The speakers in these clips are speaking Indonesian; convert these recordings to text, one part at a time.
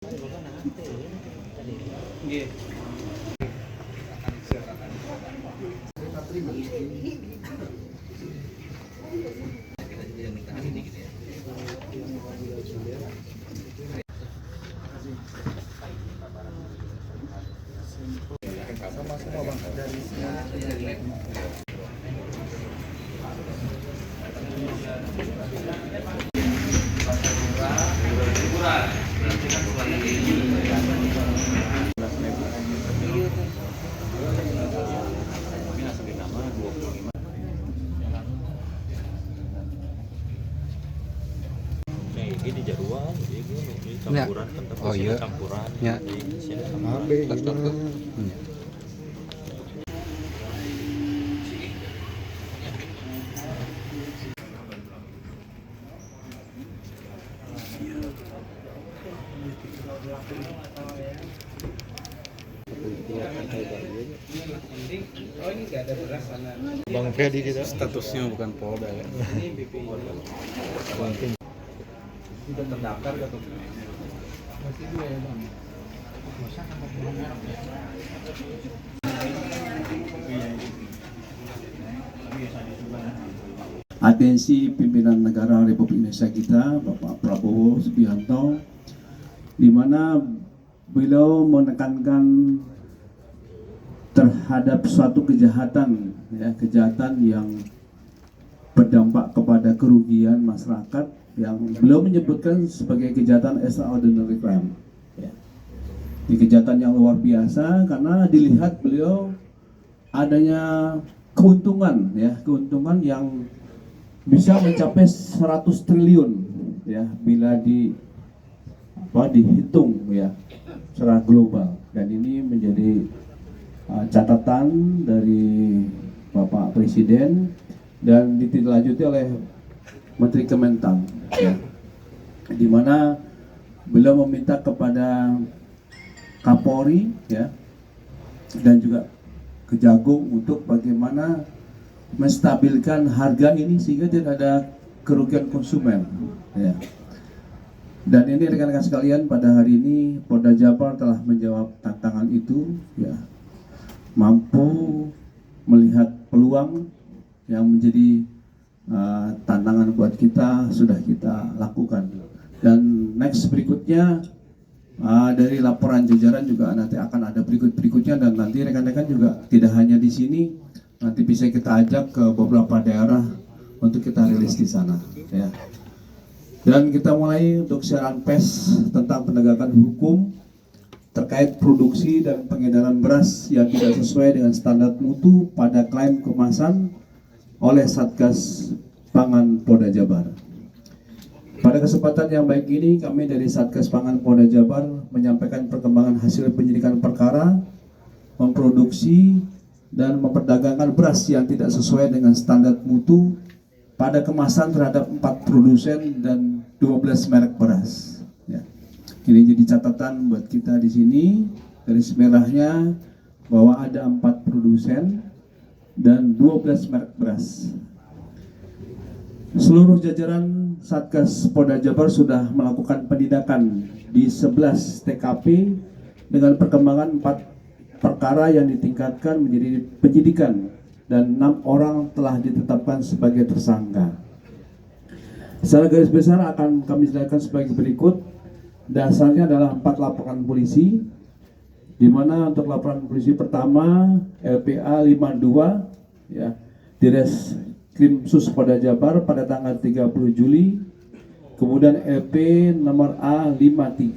Sama-sama bang dari ini jadwal ini campuran kan tapi oh iya campuran ya AB gitu. Bang Fedi kita statusnya bukan Polda ya. Sudah terdaftar atau Masih dua ya bang. Atensi pimpinan negara Republik Indonesia kita, Bapak Prabowo Subianto, di mana beliau menekankan terhadap suatu kejahatan, ya, kejahatan yang berdampak kepada kerugian masyarakat yang beliau menyebutkan sebagai kejahatan extraordinary crime. Ya. Ini kejahatan yang luar biasa karena dilihat beliau adanya keuntungan, ya, keuntungan yang bisa mencapai 100 triliun, ya, bila dihitung, ya, secara global. Dan ini menjadi catatan dari Bapak Presiden dan ditindaklanjuti oleh Menteri Kementan, ya, di mana beliau meminta kepada Kapolri, ya, dan juga Kejagung untuk bagaimana menstabilkan harga ini sehingga tidak ada kerugian konsumen, ya. Dan ini rekan-rekan sekalian, pada hari ini Polda Jabar telah menjawab tantangan itu, ya, mampu melihat peluang yang menjadi tantangan buat kita sudah kita lakukan. Dan next berikutnya dari laporan jajaran juga nanti akan ada berikutnya, dan nanti rekan-rekan juga tidak hanya di sini, nanti bisa kita ajak ke beberapa daerah untuk kita rilis di sana, ya. Dan kita mulai untuk siaran pers tentang penegakan hukum terkait produksi dan pengedaran beras yang tidak sesuai dengan standar mutu pada klaim kemasan oleh Satgas Pangan Polda Jabar. Pada kesempatan yang baik ini, kami dari Satgas Pangan Polda Jabar menyampaikan perkembangan hasil penyidikan perkara memproduksi dan memperdagangkan beras yang tidak sesuai dengan standar mutu pada kemasan terhadap 4 produsen dan 12 merek beras. Ya. Ini jadi catatan buat kita di sini, garis merahnya bahwa ada 4 produsen dan 12 merek beras. Seluruh jajaran Satgas Polda Jabar sudah melakukan penindakan di 11 TKP dengan perkembangan 4 perkara yang ditingkatkan menjadi penyidikan dan 6 orang telah ditetapkan sebagai tersangka. Secara garis besar akan kami jelaskan sebagai berikut. Dasarnya adalah 4 laporan polisi, di mana untuk laporan polisi pertama LPA 52, ya, Direskrimsus Polda Jabar pada tanggal 30 Juli, kemudian LP nomor A53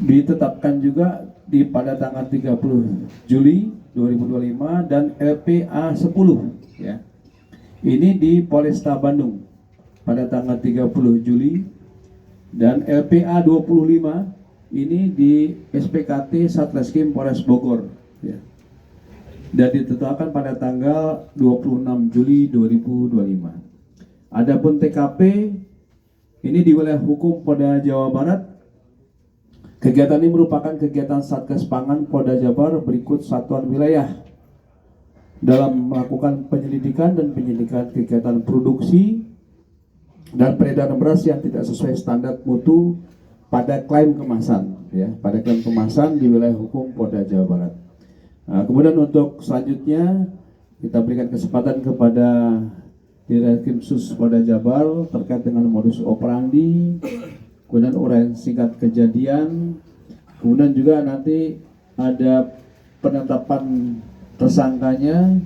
ditetapkan juga pada tanggal 30 Juli 2025, dan LPA 10, ya, ini di Polresta Bandung pada tanggal 30 Juli, dan LPA 25 ini di SPKT Satreskrim Polres Bogor, ya, dan ditetapkan pada tanggal 26 Juli 2025. Adapun TKP ini di wilayah hukum Polda Jawa Barat. Kegiatan ini merupakan kegiatan Satgas Pangan Polda Jabar berikut satuan wilayah dalam melakukan penyelidikan dan penyidikan kegiatan produksi dan peredaran beras yang tidak sesuai standar mutu pada klaim kemasan, ya, pada klaim kemasan di wilayah hukum Polda Jawa Barat. Nah, kemudian untuk selanjutnya kita berikan kesempatan kepada Direktur Sus Polda Jabar terkait dengan modus operandi, kemudian uraian singkat kejadian, kemudian juga nanti ada penetapan tersangkanya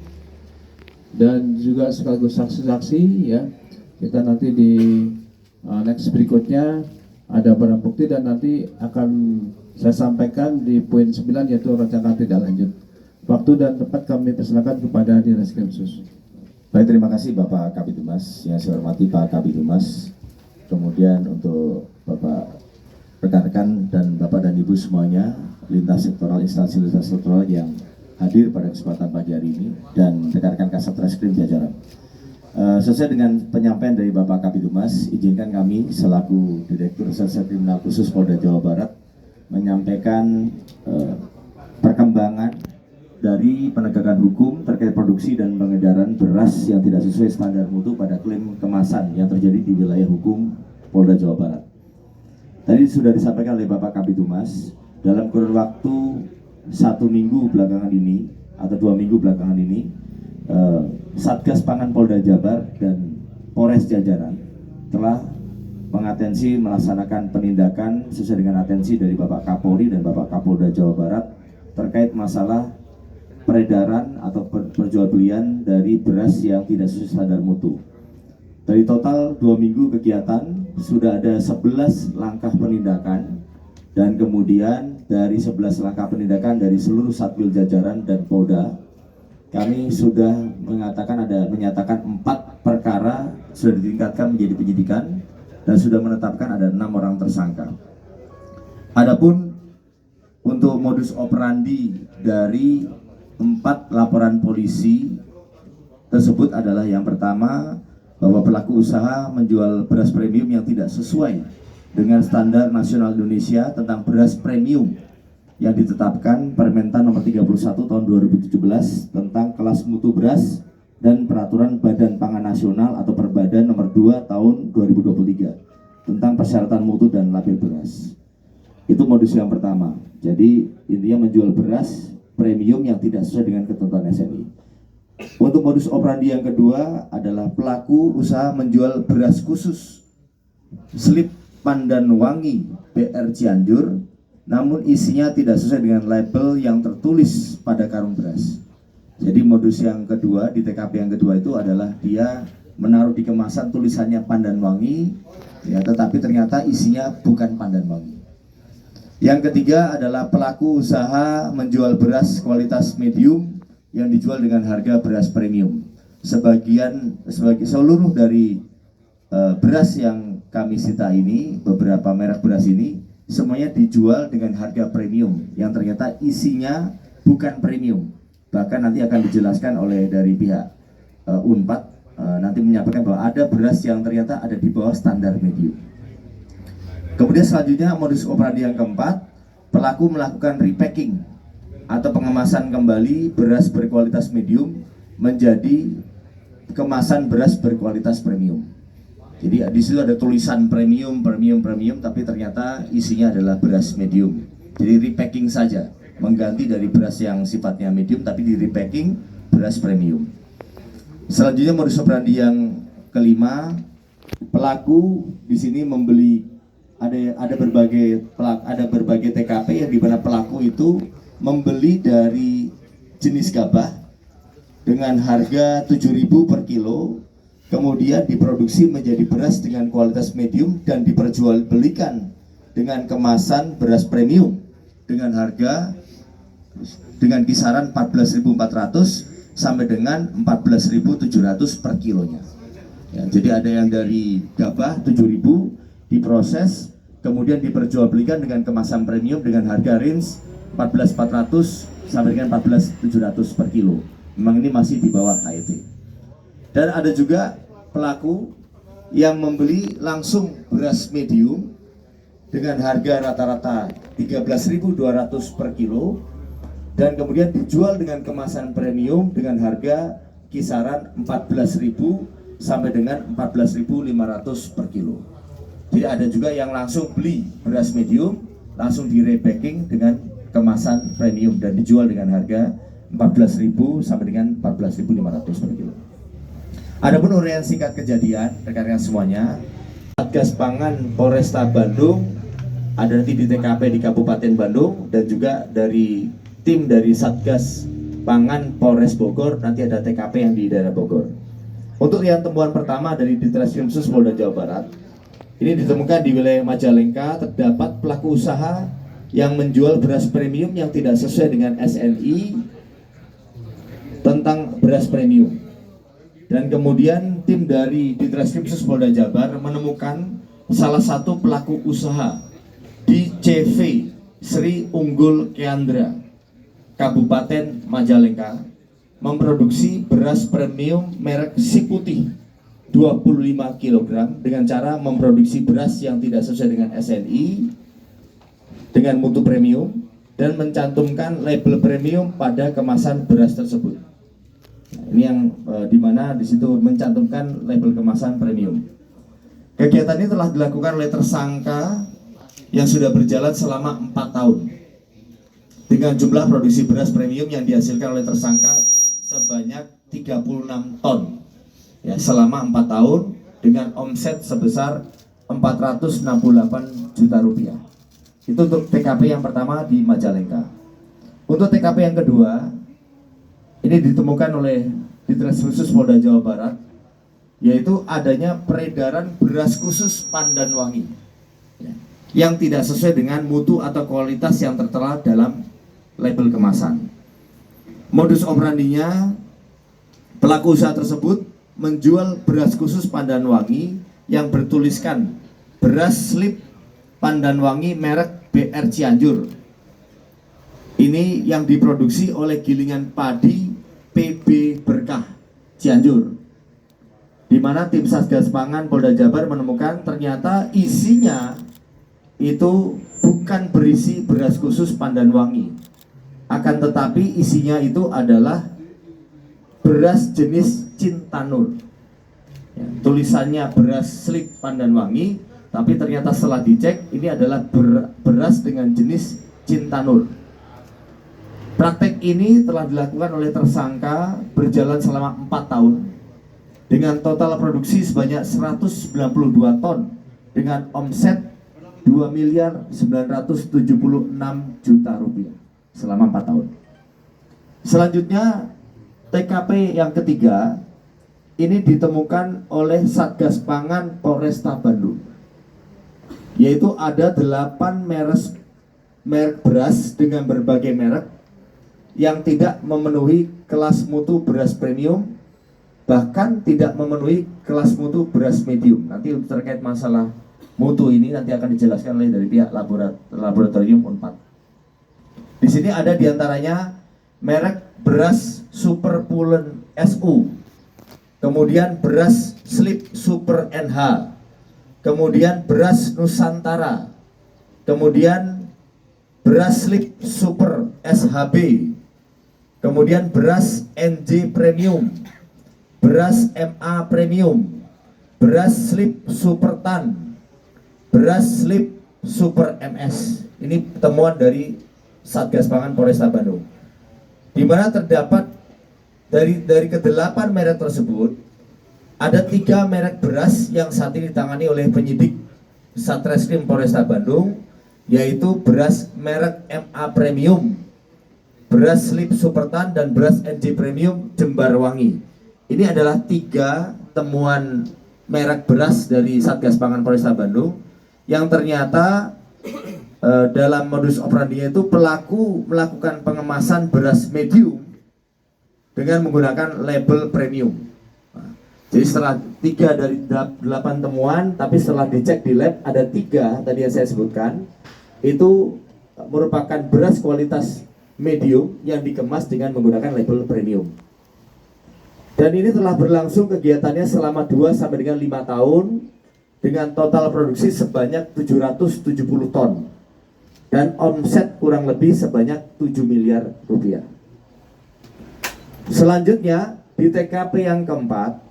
dan juga sekaligus saksi-saksi, ya. Kita nanti di next berikutnya ada barang bukti dan nanti akan saya sampaikan di poin 9 yaitu rancangan tidak lanjut. Waktu dan tempat kami persilakan kepada Direskrim Sus. Baik, terima kasih Bapak Kabid Humas, yang saya hormati Pak Kabid Humas. Kemudian untuk Bapak rekan-rekan dan Bapak dan Ibu semuanya, lintas sektoral, instansi lintas sektoral yang hadir pada kesempatan pagi hari ini, dan rekan-rekan Kasat Reskrim jajaran. Sesuai dengan penyampaian dari Bapak Kabid Humas, izinkan kami selaku Direktur Reserse Kriminal Khusus Polda Jawa Barat menyampaikan perkembangan dari penegakan hukum terkait produksi dan pengedaran beras yang tidak sesuai standar mutu pada klaim kemasan yang terjadi di wilayah hukum Polda Jawa Barat. Tadi sudah disampaikan oleh Bapak Kabid Humas, dalam kurun waktu 1 minggu belakangan ini atau 2 minggu belakangan ini, Satgas Pangan Polda Jabar dan Polres jajaran telah mengatensi melaksanakan penindakan sesuai dengan atensi dari Bapak Kapolri dan Bapak Kapolda Jawa Barat terkait masalah peredaran atau perjualbelian dari beras yang tidak sesuai standar mutu. Dari total 2 minggu kegiatan sudah ada 11 langkah penindakan, dan kemudian dari 11 langkah penindakan dari seluruh Satwil jajaran dan Polda, kami sudah menyatakan 4 perkara sudah ditingkatkan menjadi penyidikan dan sudah menetapkan ada 6 orang tersangka. Adapun untuk modus operandi dari 4 laporan polisi tersebut adalah yang pertama, bahwa pelaku usaha menjual beras premium yang tidak sesuai dengan standar nasional Indonesia tentang beras premium yang ditetapkan Permentan nomor 31 tahun 2017 tentang kelas mutu beras dan peraturan Badan Pangan Nasional atau Perbadan nomor 2 tahun 2023 tentang persyaratan mutu dan label beras. Itu modus yang pertama. Jadi intinya menjual beras premium yang tidak sesuai dengan ketentuan SNI. Untuk modus operandi yang kedua adalah pelaku usaha menjual beras khusus slip Pandan Wangi BR Cianjur, namun isinya tidak sesuai dengan label yang tertulis pada karung beras. Jadi modus yang kedua di TKP yang kedua itu adalah dia menaruh di kemasan tulisannya Pandan Wangi, ya, tetapi ternyata isinya bukan Pandan Wangi. Yang ketiga adalah pelaku usaha menjual beras kualitas medium yang dijual dengan harga beras premium. Seluruh dari beras yang kami sita ini, beberapa merek beras ini, semuanya dijual dengan harga premium yang ternyata isinya bukan premium. Bahkan nanti akan dijelaskan oleh dari pihak Unpad, nanti menyampaikan bahwa ada beras yang ternyata ada di bawah standar medium. Kemudian selanjutnya modus operandi yang keempat, pelaku melakukan repacking atau pengemasan kembali beras berkualitas medium menjadi kemasan beras berkualitas premium. Jadi di situ ada tulisan premium, tapi ternyata isinya adalah beras medium. Jadi repacking saja, mengganti dari beras yang sifatnya medium tapi di repacking beras premium. Selanjutnya modus operandi yang kelima, pelaku di sini membeli ada berbagai TKP yang di mana pelaku itu membeli dari jenis gabah dengan harga 7.000 per kilo, kemudian diproduksi menjadi beras dengan kualitas medium dan diperjualbelikan dengan kemasan beras premium dengan harga dengan kisaran 14.400 sampai dengan 14.700 per kilonya. Ya, jadi ada yang dari gabah 7.000 diproses kemudian diperjualbelikan dengan kemasan premium dengan harga range 14.400 sampai dengan 14.700 per kilo. Memang ini masih di bawah HET. Dan ada juga pelaku yang membeli langsung beras medium dengan harga rata-rata 13.200 per kilo dan kemudian dijual dengan kemasan premium dengan harga kisaran 14.000 sampai dengan 14.500 per kilo. Tidak ada juga yang langsung beli beras medium, langsung di repacking dengan kemasan premium dan dijual dengan harga 14.000 sampai dengan 14.500 per kilo. Adapun uraian singkat kejadian rekan-rekan semuanya, Satgas Pangan Polresta Bandung ada nanti di TKP di Kabupaten Bandung, dan juga dari tim dari Satgas Pangan Polres Bogor nanti ada TKP yang di daerah Bogor. Untuk yang temuan pertama dari Ditreskrim Sus Polda Jawa Barat, ini ditemukan di wilayah Majalengka terdapat pelaku usaha yang menjual beras premium yang tidak sesuai dengan SNI tentang beras premium. Dan kemudian tim dari Ditreskrim Sus Polda Jabar menemukan salah satu pelaku usaha di CV Sri Unggul Keandra, Kabupaten Majalengka, memproduksi beras premium merek Si Putih 25 kg dengan cara memproduksi beras yang tidak sesuai dengan SNI dengan mutu premium dan mencantumkan label premium pada kemasan beras tersebut. Ini yang dimana di situ mencantumkan label kemasan premium. Kegiatan ini telah dilakukan oleh tersangka yang sudah berjalan selama 4 tahun dengan jumlah produksi beras premium yang dihasilkan oleh tersangka sebanyak 36 ton ya, selama 4 tahun dengan omset sebesar 468 juta rupiah. Itu untuk TKP yang pertama di Majalengka. Untuk TKP yang kedua, ini ditemukan oleh Ditreskrim Sus Polda Jawa Barat, yaitu adanya peredaran beras khusus Pandanwangi ya, yang tidak sesuai dengan mutu atau kualitas yang tertera dalam label kemasan. Modus operandinya, pelaku usaha tersebut menjual beras khusus Pandanwangi yang bertuliskan beras slip Pandanwangi merek BR Cianjur. Ini yang diproduksi oleh Gilingan Padi PB Berkah Cianjur, di mana tim Satgas Pangan Polda Jabar menemukan ternyata isinya itu bukan berisi beras khusus Pandanwangi, akan tetapi isinya itu adalah beras jenis Cintanur ya, tulisannya beras slip Pandanwangi, tapi ternyata setelah dicek ini adalah beras dengan jenis Cintanur. Praktek ini telah dilakukan oleh tersangka berjalan selama 4 tahun dengan total produksi sebanyak 192 ton dengan omset 2.976 juta rupiah selama 4 tahun. Selanjutnya TKP yang ketiga ini ditemukan oleh Satgas Pangan Polresta Bandung, yaitu ada 8 merek beras dengan berbagai merek yang tidak memenuhi kelas mutu beras premium, bahkan tidak memenuhi kelas mutu beras medium. Nanti terkait masalah mutu ini nanti akan dijelaskan oleh dari pihak laboratorium Unpad. Di sini ada diantaranya merek beras Super Pulen SU, kemudian beras Slip Super NH, kemudian beras Nusantara, kemudian beras Slip Super SHB, kemudian beras NJ Premium, beras MA Premium, beras Slip Super Tan, beras Slip Super MS. Ini temuan dari Satgas Pangan Polresta Bandung, di mana terdapat dari ke-8 merek tersebut ada 3 merek beras yang saat ini ditangani oleh penyidik Satreskrim Polresta Bandung, yaitu beras merek MA Premium, beras Slip Supertan, dan beras NJ Premium Jembarwangi. Ini adalah 3 temuan merek beras dari Satgas Pangan Polresta Bandung yang ternyata dalam modus operandinya itu pelaku melakukan pengemasan beras medium dengan menggunakan label premium. Jadi setelah 3 dari 8 temuan, tapi setelah dicek di lab ada 3 tadi yang saya sebutkan, itu merupakan beras kualitas medium yang dikemas dengan menggunakan label premium. Dan ini telah berlangsung kegiatannya selama 2 sampai dengan 5 tahun dengan total produksi sebanyak 770 ton dan omset kurang lebih sebanyak 7 miliar rupiah. Selanjutnya di TKP yang keempat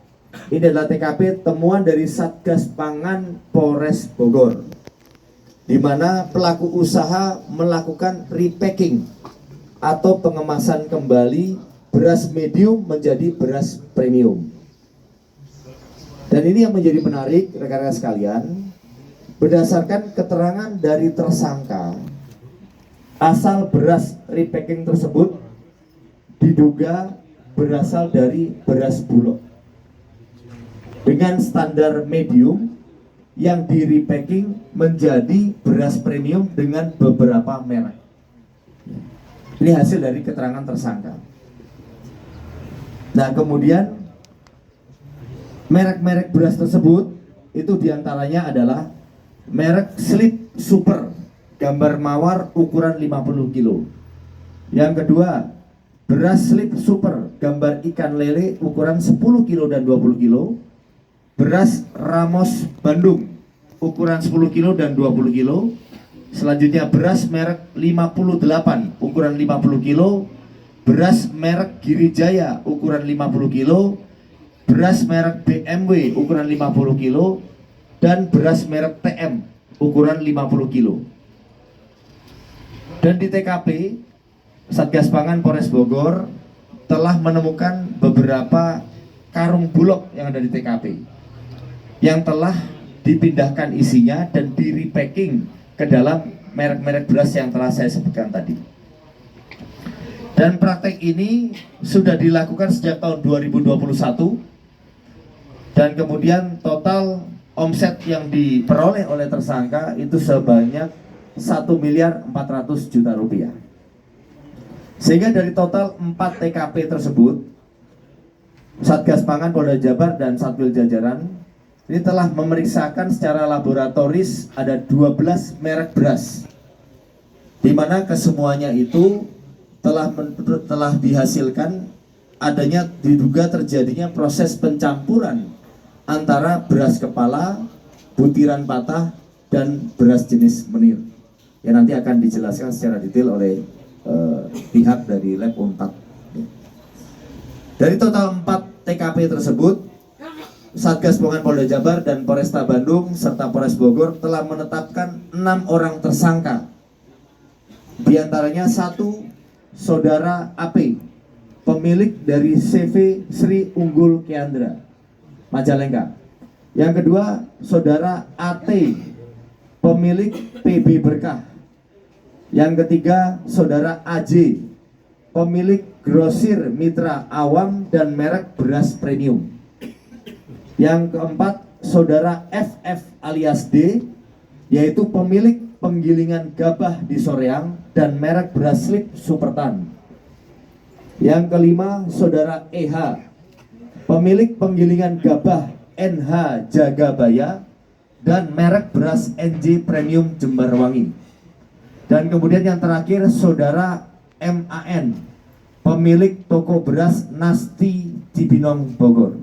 Ini adalah TKP temuan dari Satgas Pangan Polres Bogor, di mana pelaku usaha melakukan repacking atau pengemasan kembali beras medium menjadi beras premium. Dan ini yang menjadi menarik rekan-rekan sekalian, berdasarkan keterangan dari tersangka, asal beras repacking tersebut diduga berasal dari beras bulog dengan standar medium yang di repacking menjadi beras premium dengan beberapa merek. Ini hasil dari keterangan tersangka. Nah, kemudian merek-merek beras tersebut itu diantaranya adalah merek Slip Super gambar mawar ukuran 50 kilo. Yang kedua, beras Slip Super gambar ikan lele ukuran 10 kilo dan 20 kilo. Beras Ramos Bandung ukuran 10 kilo dan 20 kilo. Selanjutnya beras merek 58 ukuran 50 kilo. Beras merek Girijaya ukuran 50 kilo. Beras merek BMW ukuran 50 kilo. Dan beras merek TM ukuran 50 kilo. Dan di TKP, Satgas Pangan Polres Bogor telah menemukan beberapa karung bulog yang ada di TKP yang telah dipindahkan isinya dan di repacking ke dalam merek-merek beras yang telah saya sebutkan tadi. Dan praktek ini sudah dilakukan sejak tahun 2021. Dan kemudian total omset yang diperoleh oleh tersangka itu sebanyak 1.400.000.000 rupiah. Sehingga dari total 4 TKP tersebut, Satgas Pangan Polda Jabar dan Satwil jajaran ini telah memeriksakan secara laboratoris ada 12 merek beras, di mana kesemuanya itu telah dihasilkan adanya diduga terjadinya proses pencampuran antara beras kepala, butiran patah, dan beras jenis menir yang nanti akan dijelaskan secara detail oleh pihak dari Lab Unpad. Dari total 4 TKP tersebut, Satgas Pangan Polda Jabar dan Polresta Bandung serta Polres Bogor telah menetapkan 6 orang tersangka. Di antaranya 1 saudara AP, pemilik dari CV Sri Unggul Keandra, Majalengka. Yang kedua, saudara AT, pemilik PB Berkah. Yang ketiga, saudara AJ, pemilik grosir Mitra Awam dan merek beras premium. Yang keempat, saudara FF alias D, yaitu pemilik penggilingan gabah di Soreang dan merek beras Slip Supertan. Yang kelima, saudara EH, pemilik penggilingan gabah NH Jagabaya dan merek beras NJ Premium Jemberwangi. Dan kemudian yang terakhir, saudara MAN, pemilik toko beras Nasti Cibinong Bogor.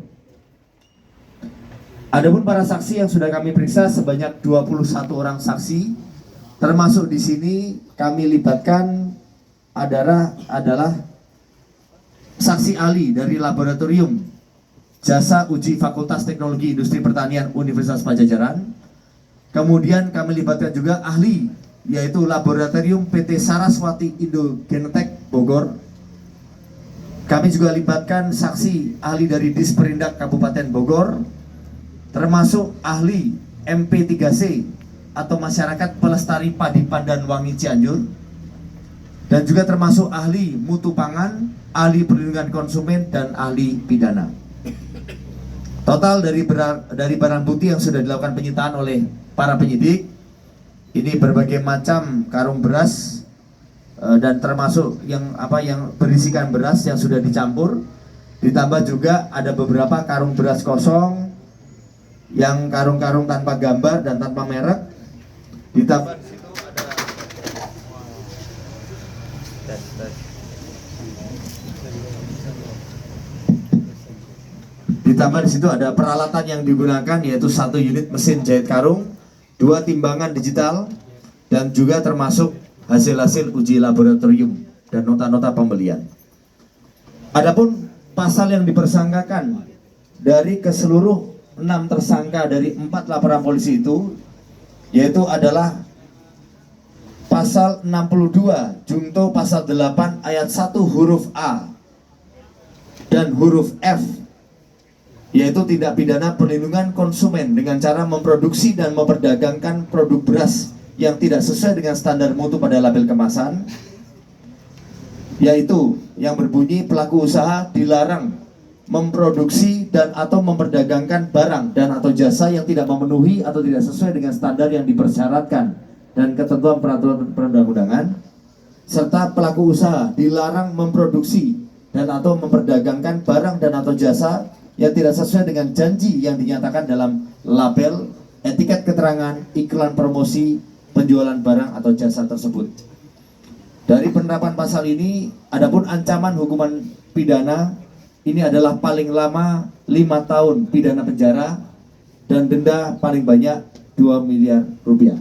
Adapun para saksi yang sudah kami periksa sebanyak 21 orang saksi, termasuk di sini kami libatkan adalah saksi ahli dari laboratorium Jasa Uji Fakultas Teknologi Industri Pertanian Universitas Padjadjaran. Kemudian kami libatkan juga ahli, yaitu Laboratorium PT Saraswati Indo Genetek Bogor. Kami juga libatkan saksi ahli dari Disperindak Kabupaten Bogor, termasuk ahli MP3C atau Masyarakat Pelestari Padi Pandan Wangi Cianjur, dan juga termasuk ahli mutu pangan, ahli perlindungan konsumen, dan ahli pidana. Total dari barang bukti yang sudah dilakukan penyitaan oleh para penyidik ini berbagai macam karung beras dan termasuk yang berisikan beras yang sudah dicampur, ditambah juga ada beberapa karung beras kosong, yang karung-karung tanpa gambar dan tanpa merek, ditambah di situ ada ditambah di situ ada peralatan yang digunakan, yaitu 1 unit mesin jahit karung, 2 timbangan digital, dan juga termasuk hasil-hasil uji laboratorium dan nota-nota pembelian. Adapun pasal yang dipersangkakan dari keseluruh 6 tersangka dari 4 laporan polisi itu, yaitu adalah pasal 62 junto pasal 8 ayat 1 huruf A dan huruf F, yaitu tindak pidana perlindungan konsumen dengan cara memproduksi dan memperdagangkan produk beras yang tidak sesuai dengan standar mutu pada label kemasan, yaitu yang berbunyi pelaku usaha dilarang memproduksi dan atau memperdagangkan barang dan atau jasa yang tidak memenuhi atau tidak sesuai dengan standar yang dipersyaratkan dan ketentuan peraturan perundang-undangan, serta pelaku usaha dilarang memproduksi dan atau memperdagangkan barang dan atau jasa yang tidak sesuai dengan janji yang dinyatakan dalam label, etiket keterangan, iklan promosi, penjualan barang atau jasa tersebut. Dari penerapan pasal ini, adapun ancaman hukuman pidana ini adalah paling lama 5 tahun pidana penjara dan denda paling banyak 2 miliar rupiah.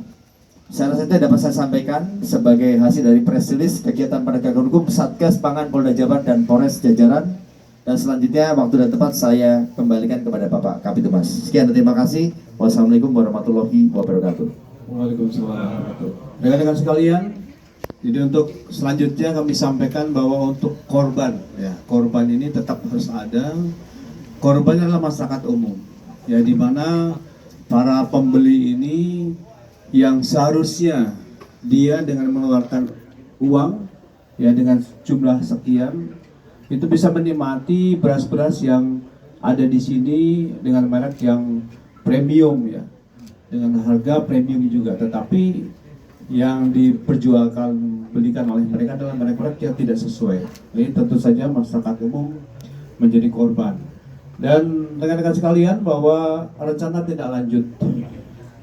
Saya rasa itu dapat saya sampaikan sebagai hasil dari press release kegiatan penegakan hukum Satgas Pangan Polda Jabar dan Polres Jajaran. Dan selanjutnya waktu dan tempat saya kembalikan kepada Bapak Kapitumas. Sekian dan terima kasih. Wassalamualaikum warahmatullahi wabarakatuh. Waalaikumsalam. Rekan-rekan sekalian, jadi untuk selanjutnya kami sampaikan bahwa untuk korban, ya, korban ini tetap harus ada. Korban adalah masyarakat umum, ya, di mana para pembeli ini yang seharusnya dia dengan mengeluarkan uang, ya, dengan jumlah sekian, itu bisa menikmati beras-beras yang ada di sini dengan merek yang premium, ya, dengan harga premium juga. Tetapi yang diperjualkan belikan oleh mereka adalah merek-merek yang tidak sesuai. Ini tentu saja masyarakat umum menjadi korban. Dan rekan-rekan sekalian, bahwa rencana tindak lanjut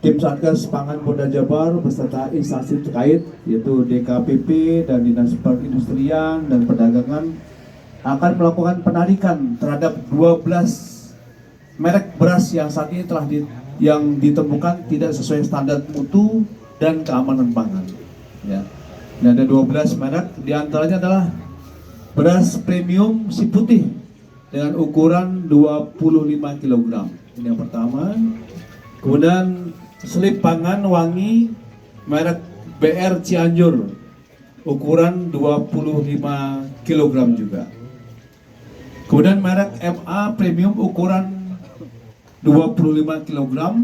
tim Satgas Pangan Polda Jabar beserta instansi terkait yaitu DKPP dan Dinas Perindustrian dan Perdagangan akan melakukan penarikan terhadap 12 merek beras yang saat ini yang ditemukan tidak sesuai standar mutu dan keamanan pangan, ya. Dan ada 12 merek, diantaranya adalah beras premium si putih dengan ukuran 25 kg. Ini yang pertama. Kemudian selip pangan wangi merek BR Cianjur ukuran 25 kg juga. Kemudian merek MA premium ukuran 25 kg.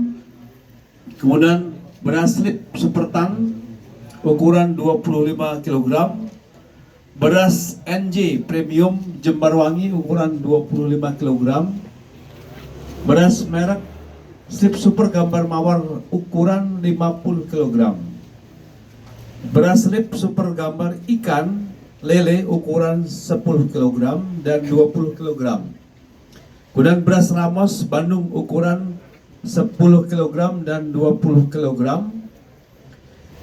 Kemudian beras slip Supertan ukuran 25 kg. Beras NJ premium Jembarwangi ukuran 25 kg. Beras merek slip super gambar mawar ukuran 50 kg. Beras slip super gambar ikan lele ukuran 10 kg dan 20 kg. Kemudian beras Ramos Bandung ukuran 10 kg dan 20 kg.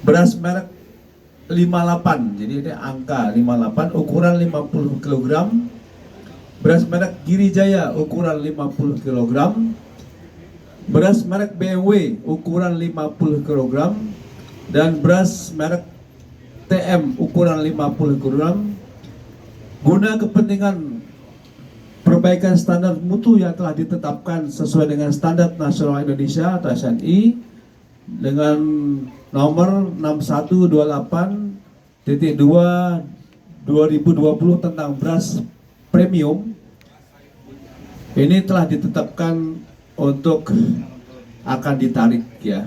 Beras merek 58, jadi ini angka 58 ukuran 50 kg. Beras merek Girijaya ukuran 50 kg. Beras merek BMW ukuran 50 kg. Dan beras merek TM ukuran 50 kg. Guna kepentingan perbaikan standar mutu yang telah ditetapkan sesuai dengan Standar Nasional Indonesia atau SNI dengan nomor 6128.2/2020 tentang beras premium, ini telah ditetapkan untuk akan ditarik, ya.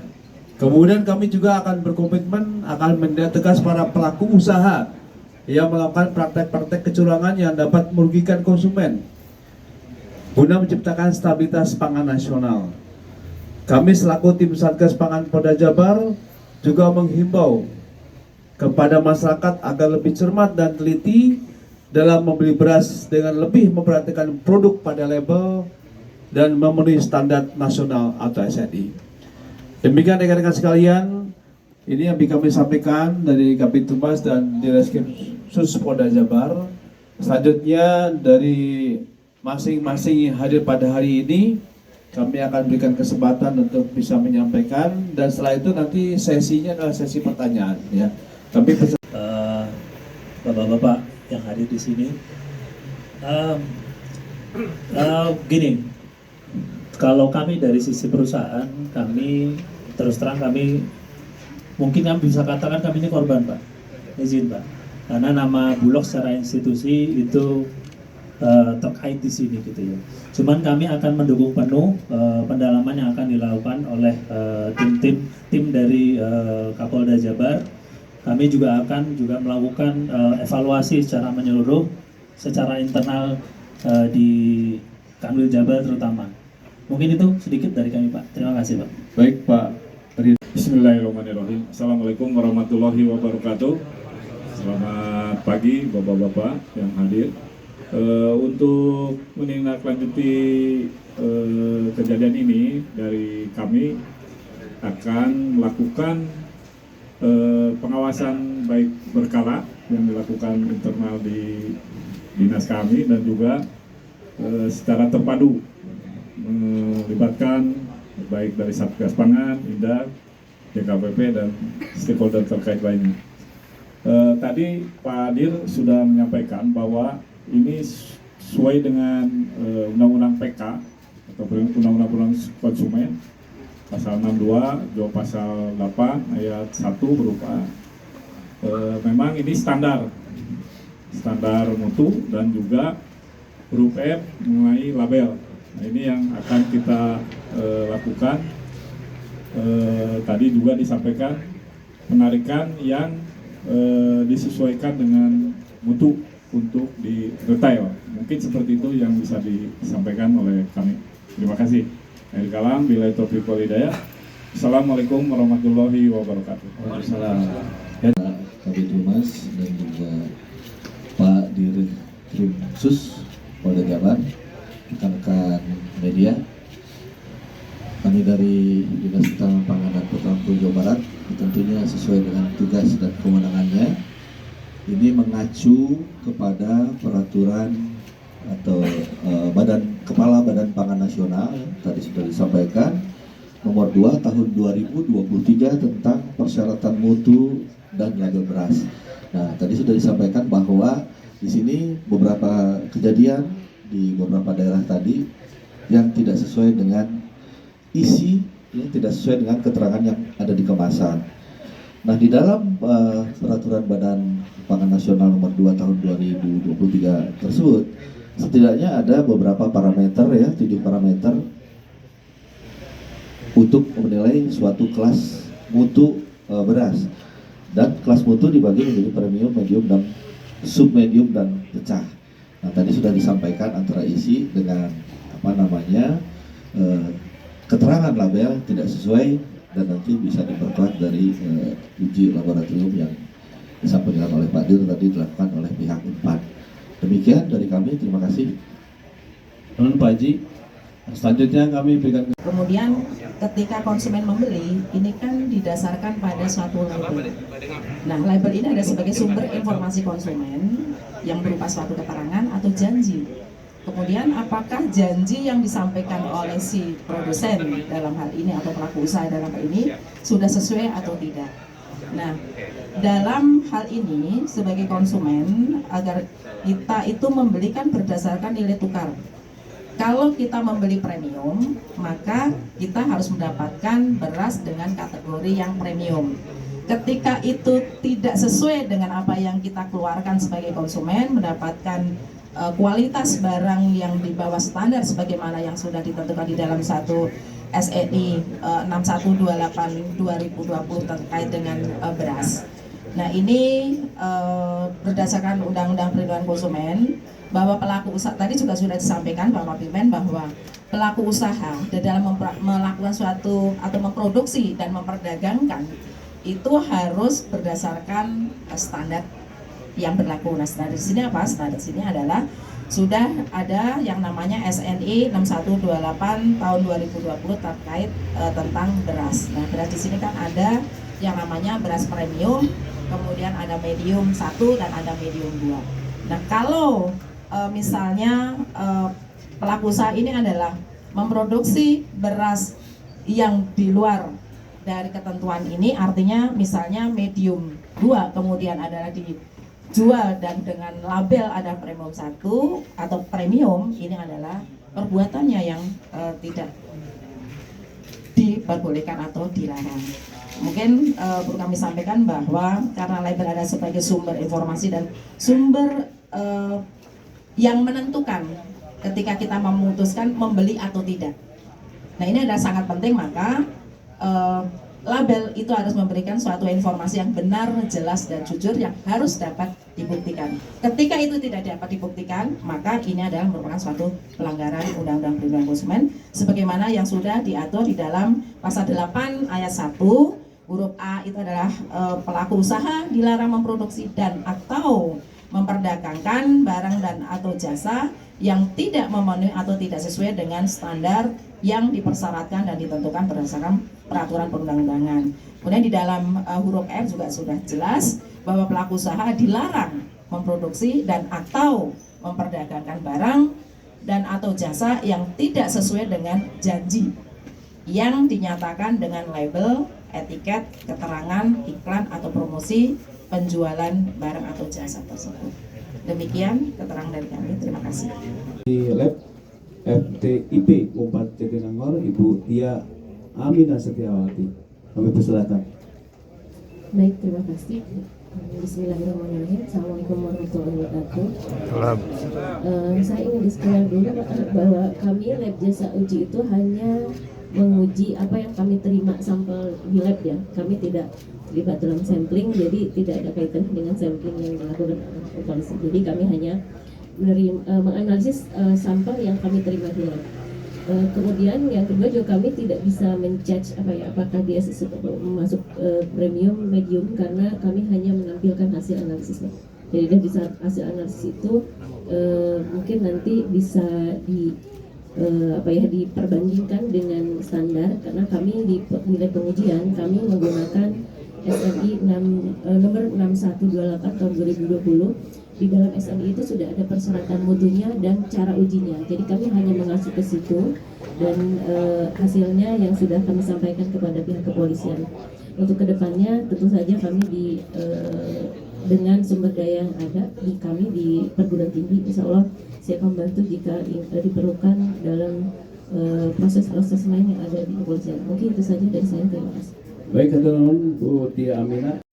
Kemudian kami juga akan berkomitmen akan menindak tegas para pelaku usaha yang melakukan praktek-praktek kecurangan yang dapat merugikan konsumen guna menciptakan stabilitas pangan nasional. Kami selaku tim Satgas Pangan Polda Jabar juga menghimbau kepada masyarakat agar lebih cermat dan teliti dalam membeli beras dengan lebih memperhatikan produk pada label dan memenuhi standar nasional atau SNI. Demikian rekan-rekan sekalian, ini yang kami sampaikan dari Kapitumas dan Direskrimsus Polda Jabar. Selanjutnya dari masing-masing yang hadir pada hari ini, kami akan berikan kesempatan untuk bisa menyampaikan, dan setelah itu nanti sesinya adalah sesi pertanyaan, ya. Kami Bapak-bapak yang hadir di sini, gini, Kalau kami dari sisi perusahaan, kami terus terang kami mungkin kami bisa katakan kami ini korban, Pak. Izin, Pak. Karena nama Bulog secara institusi itu terkait di sini gitu ya. Cuman kami akan mendukung penuh pendalaman yang akan dilakukan oleh tim dari Kapolda Jabar. Kami juga akan melakukan evaluasi secara menyeluruh, secara internal di Kanwil Jabar terutama. Mungkin itu sedikit dari kami, Pak. Terima kasih, Pak. Baik, Pak. Bismillahirrahmanirrahim. Assalamualaikum warahmatullahi wabarakatuh. Selamat pagi Bapak-Bapak yang hadir. Untuk menindaklanjuti kejadian ini, dari kami akan melakukan pengawasan baik berkala yang dilakukan internal di dinas kami dan juga secara terpadu melibatkan baik dari Satgas Pangan, Indar, DKPP dan stakeholder terkait lainnya. Tadi Pak Dir sudah menyampaikan bahwa ini sesuai dengan Undang-Undang PK atau Undang-Undang Konsumen pasal 62, juga pasal 8 ayat 1 berupa memang ini standar mutu dan juga huruf F mengenai label. Nah, ini yang akan kita lakukan. Tadi juga disampaikan penarikan yang disesuaikan dengan mutu untuk di retail. Mungkin seperti itu yang bisa disampaikan oleh kami. Terima kasih. Akhir kalam, billahi taufiq wal hidayah. Assalamualaikum warahmatullahi wabarakatuh. Kabid Humas dan juga Pak Dirkrim Sus Polda Jabar, rekan-rekan media. Kami dari Dinas Ketahanan Pangan dan Pertanian Jawa Barat tentunya sesuai dengan tugas dan kewenangannya. Ini mengacu kepada peraturan atau Kepala Badan Pangan Nasional tadi sudah disampaikan nomor 2 tahun 2023 tentang persyaratan mutu dan label beras. Nah, tadi sudah disampaikan bahwa di sini beberapa kejadian di beberapa daerah tadi yang tidak sesuai dengan isi, ya, tidak sesuai dengan keterangan yang ada di kemasan. Nah, di dalam peraturan Badan Pangan Nasional nomor 2 tahun 2023 tersebut setidaknya ada beberapa parameter, ya, 7 parameter untuk menilai suatu kelas mutu beras. Dan kelas mutu dibagi menjadi premium, medium, dan submedium dan pecah. Nah, tadi sudah disampaikan antara isi dengan keterangan label tidak sesuai dan nanti bisa diperkuat dari uji laboratorium yang disampaikan oleh Pak Dir tadi dilakukan oleh pihak Unpad. Demikian dari kami, terima kasih. Pak Haji, selanjutnya kami berikan. Kemudian ketika konsumen membeli, ini kan didasarkan pada suatu label. Nah, label ini ada sebagai sumber informasi konsumen yang berupa suatu keterangan atau janji. Kemudian apakah janji yang disampaikan oleh si produsen dalam hal ini atau pelaku usaha dalam hal ini sudah sesuai atau tidak. Nah, dalam hal ini sebagai konsumen agar kita itu membelikan berdasarkan nilai tukar. Kalau kita membeli premium, maka kita harus mendapatkan beras dengan kategori yang premium. Ketika itu tidak sesuai dengan apa yang kita keluarkan sebagai konsumen, mendapatkan kualitas barang yang di bawah standar sebagaimana yang sudah ditentukan di dalam satu SNI 6128/2020 terkait dengan beras. Nah, ini berdasarkan Undang-Undang Perlindungan Konsumen bahwa pelaku usaha tadi juga sudah disampaikan Bapak Pimen bahwa pelaku usaha dalam melakukan suatu atau memproduksi dan memperdagangkan itu harus berdasarkan standar yang berlaku. Nah, standar di sini apa? Standar di sini adalah sudah ada yang namanya SNI 6128 tahun 2020 terkait tentang beras. Nah, beras di sini kan ada yang namanya beras premium, kemudian ada medium 1 dan ada medium 2. Nah, kalau misalnya pelaku usaha ini adalah memproduksi beras yang di luar dari ketentuan ini, artinya misalnya medium 2 kemudian adalah dijual dan dengan label ada premium 1 atau premium, ini adalah perbuatannya yang tidak diperbolehkan atau dilarang. Mungkin perlu kami sampaikan bahwa karena label ada sebagai sumber informasi dan sumber yang menentukan ketika kita memutuskan membeli atau tidak. Nah, ini adalah sangat penting, maka label itu harus memberikan suatu informasi yang benar, jelas, dan jujur yang harus dapat dibuktikan. Ketika itu tidak dapat dibuktikan, maka ini adalah merupakan suatu pelanggaran Undang-Undang Perlindungan Konsumen sebagaimana yang sudah diatur di dalam pasal 8 ayat 1 huruf A, itu adalah pelaku usaha dilarang memproduksi dan atau memperdagangkan barang dan atau jasa yang tidak memenuhi atau tidak sesuai dengan standar yang dipersyaratkan dan ditentukan berdasarkan peraturan perundang-undangan. Kemudian di dalam huruf R juga sudah jelas bahwa pelaku usaha dilarang memproduksi dan atau memperdagangkan barang dan atau jasa yang tidak sesuai dengan janji yang dinyatakan dengan label, etiket, keterangan, iklan atau promosi penjualan barang atau jasa tersebut. Demikian keterangan dari kami. Terima kasih. Di lab FTIP 4 Jatinangor, Ibu Tia Aminah Setiawati. Kami persilakan. Baik, terima kasih. Bismillahirrahmanirrahim. Assalamualaikum warahmatullahi wabarakatuh. Saya ingin disclaimer dulu bahwa kami lab jasa uji itu hanya menguji apa yang kami terima sampel di lab ya. Kami tidak terlibat dalam sampling, jadi tidak ada kaitan dengan sampling yang dilakukan polisi. Jadi kami hanya menganalisis sampel yang kami terima di lab. Kemudian yang kedua juga kami tidak bisa menjudge apakah dia masuk premium, medium, karena kami hanya menampilkan hasil analisisnya. Jadi dari hasil analisis itu mungkin nanti bisa diperbandingkan dengan standar, karena kami di nilai pengujian kami menggunakan SNI nomor 6128 tahun 2020. Di dalam SNI itu sudah ada persyaratan mutunya dan cara ujinya. Jadi kami hanya mengacu ke situ dan hasilnya yang sudah kami sampaikan kepada pihak kepolisian. Untuk kedepannya tentu saja kami dengan sumber daya yang ada di kami di perguruan tinggi, insya Allah siap membantu jika diperlukan dalam proses-proses lain yang ada di kepolisian. Mungkin itu saja dari saya. Terima kasih. Baik, Bu Tia Aminah.